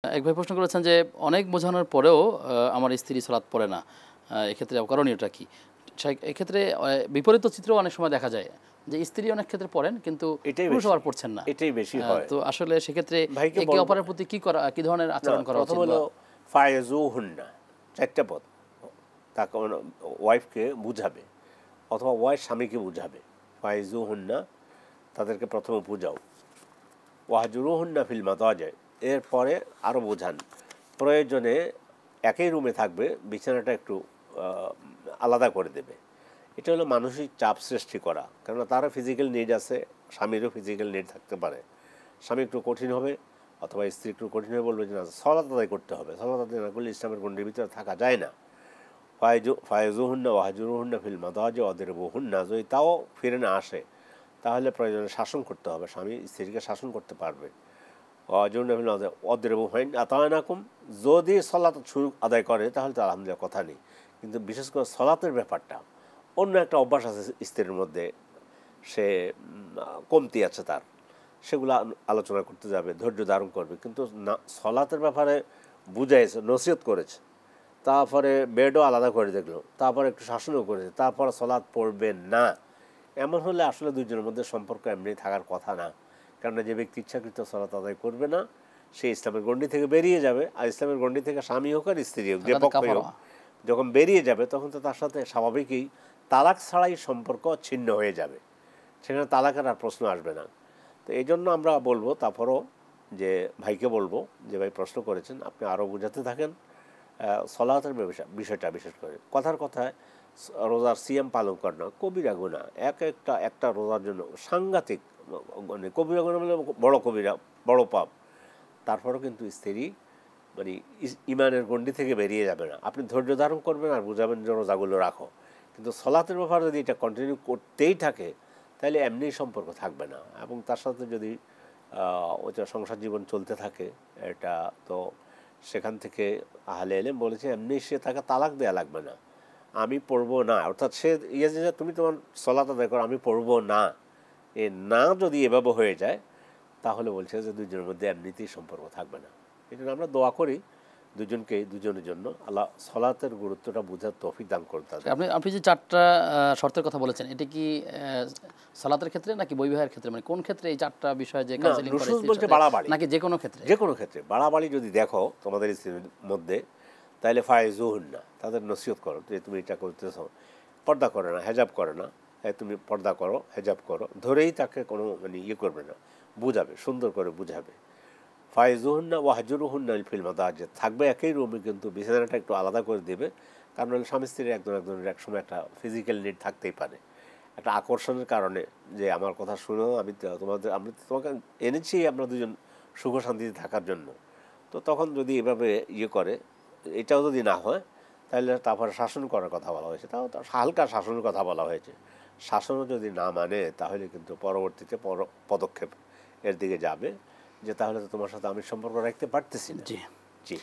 এক ভাই প্রশ্ন করেছেন যে অনেক বোঝানোর পরেও আমার স্ত্রী সালাত পড়ে না, এক্ষেত্রে করণীয়টা কি? এক্ষেত্রে বিপরীত চিত্র অনেক সময় দেখা যায় যে স্ত্রী অনেক ক্ষেত্রে পড়েন কিন্তু পুরুষ আবার পড়ছেন না, এটাই বেশি হয়। তো আসলে সেক্ষেত্রে ভাইকে একে অপরের প্রতি কি ধরনের আচরণ করা উচিত? প্রথম হলো ফায়জুহুন্না, চারটা পদ, তাকে ওয়াইফকে বুঝাবে অথবা ওয়াইফ স্বামীকে বুঝাবে। ফায়জুহুন্না, তাদেরকে প্রথমে বুঝাও। ওয়াহজুরুহুন্না ফিল মাদাজি, এরপরে আরও বোঝান। প্রয়োজনে একই রুমে থাকবে, বিছানাটা একটু আলাদা করে দেবে। এটা হলো মানসিক চাপ সৃষ্টি করা, কেননা তারও ফিজিক্যাল নিড আছে, স্বামীরও ফিজিক্যাল নিড থাকতে পারে। স্বামী একটু কঠিন হবে অথবা স্ত্রী একটু কঠিন হয়ে বলবে যে না, সলাত আদায় করতে হবে, সলাত আদায় না করলে ইসলামের গণ্ডির ভিতরে থাকা যায় না। ফায়জুহুন্না ওয়াহজুরুহুন্না ফিল মাদাজি ওয়াদরিবুহুন্না, যদি তাও ফিরে না আসে তাহলে প্রয়োজনে শাসন করতে হবে, স্বামী স্ত্রীকে শাসন করতে পারবে। অদরিবুহুন আতায়নাকুম, যদি সলাত শুরু আদায় করে তাহলে তো আলহামদুলিল্লাহ কথা নেই, কিন্তু বিশেষ করে সলাতের ব্যাপারটা, অন্য একটা অভ্যাস আছে স্ত্রীর মধ্যে, সে কমতি আছে তার, সেগুলো আলোচনা করতে যাবে, ধৈর্য ধারণ করবে, কিন্তু না সলাতের ব্যাপারে বুঝাইছে, নসিহত করেছে, তারপরে বেডও আলাদা করে দেখলো, তারপরে একটু শাসনও করেছে, তারপরে সলাৎ পড়বে না, এমন হলে আসলে দুজনের মধ্যে সম্পর্ক এমনি থাকার কথা না। কেননা যে ব্যক্তি ইচ্ছাকৃত সলাৎ আদায় করবে না সে ইসলামের গণ্ডি থেকে বেরিয়ে যাবে, আর ইসলামের গণ্ডি থেকে স্বামী হোক আর স্ত্রী হোক, যে পক্ষই হোক, যখন বেরিয়ে যাবে তখন তো তার সাথে স্বাভাবিকই তালাক ছাড়াই সম্পর্ক ছিন্ন হয়ে যাবে, সেখানে তালাকের আর প্রশ্ন আসবে না। তো এই জন্য আমরা বলবো, তারপরও যে ভাইকে বলবো যে ভাই প্রশ্ন করেছেন, আপনি আরও বোঝাতে থাকেন সলাতের বিষয়টা। বিশেষ করে কথার কথায় রোজার সিয়াম পালন করে না কবিরা গুনাহ, একটা রোজার জন্য সাংঘাতিক, মানে কবিরা গুনাহ মানে বড় কবিরা, বড় পাপ। তারপরেও কিন্তু স্ত্রী মানে ইমানের গণ্ডি থেকে বেরিয়ে যাবে না, আপনি ধৈর্য ধারণ করবেন আর বুঝাবেন যে রোজাগুলো রাখো, কিন্তু সলাতের ব্যাপারে যদি এটা কন্টিনিউ করতেই থাকে তাহলে এমনি সম্পর্ক থাকবে না। এবং তার সাথে যদি ওইটা সংসার জীবন চলতে থাকে, এটা তো সেখান থেকে আহলে ইলম বলেছে এমনি সে তাকে তালাক দেওয়া লাগবে না, আমি পড়বো না, অর্থাৎ সে যে তুমি তোমার সলাত আদায় করো, আমি পড়বো না, এ না যদি এভাবে হয়ে যায় তাহলে বলছে যে দুজনের মধ্যে এমনিতেই সম্পর্ক থাকবে না। এই জন্য আমরা দোয়া করি দুজনের জন্য আল্লাহ সলাতের গুরুত্বটা বোঝার তৌফিক দান করতে হবে। আপনি যে চারটা শর্তের কথা বলেছেন, এটা কি সালাতের ক্ষেত্রে নাকি বৈবাহিক ক্ষেত্রে, মানে কোন ক্ষেত্রে এই চারটা বিষয় যে কাউন্সেলিং করে বলছে বাড়াবাড়ি, নাকি যে কোনো ক্ষেত্রে? যে কোনো ক্ষেত্রে বাড়াবাড়ি যদি দেখো তোমাদের স্ত্রীর মধ্যে, তাহলে ফায়জুহুন্না, তাদের নসিহত করো যে তুমি এটা করতেছ, পর্দা করে না, হেজাব করে না, তুমি পর্দা করো, হেজাব করো, ধরেই তাকে কোনো মানে করবে না, বুঝাবে, সুন্দর করে বুঝাবে। ফায়জুহুন্না ওয়াহজুরুহুন্না ফিল মাদাজি, থাকবে একই রুমে কিন্তু বিছানাটা একটু আলাদা করে দেবে, কারণ স্বামী স্ত্রীর একজনের একসময় একটা ফিজিক্যাল নিড থাকতেই পারে, একটা আকর্ষণের কারণে, যে আমার কথা শুনো, আমি তোমাকে এনেছি আমরা দুজন সুখ শান্তিতে থাকার জন্য। তো তখন যদি এভাবে করে, এটাও যদি না হয় তাহলে তারপরে শাসন করার কথা বলা হয়েছে, তাও হালকা শাসনের কথা বলা হয়েছে। শাসনও যদি না মানে তাহলে কিন্তু পরবর্তীতে পদক্ষেপ এর দিকে যাবে, যে তাহলে তো তোমার সাথে আমি সম্পর্ক রাখতে পারতেছি না। জি জি।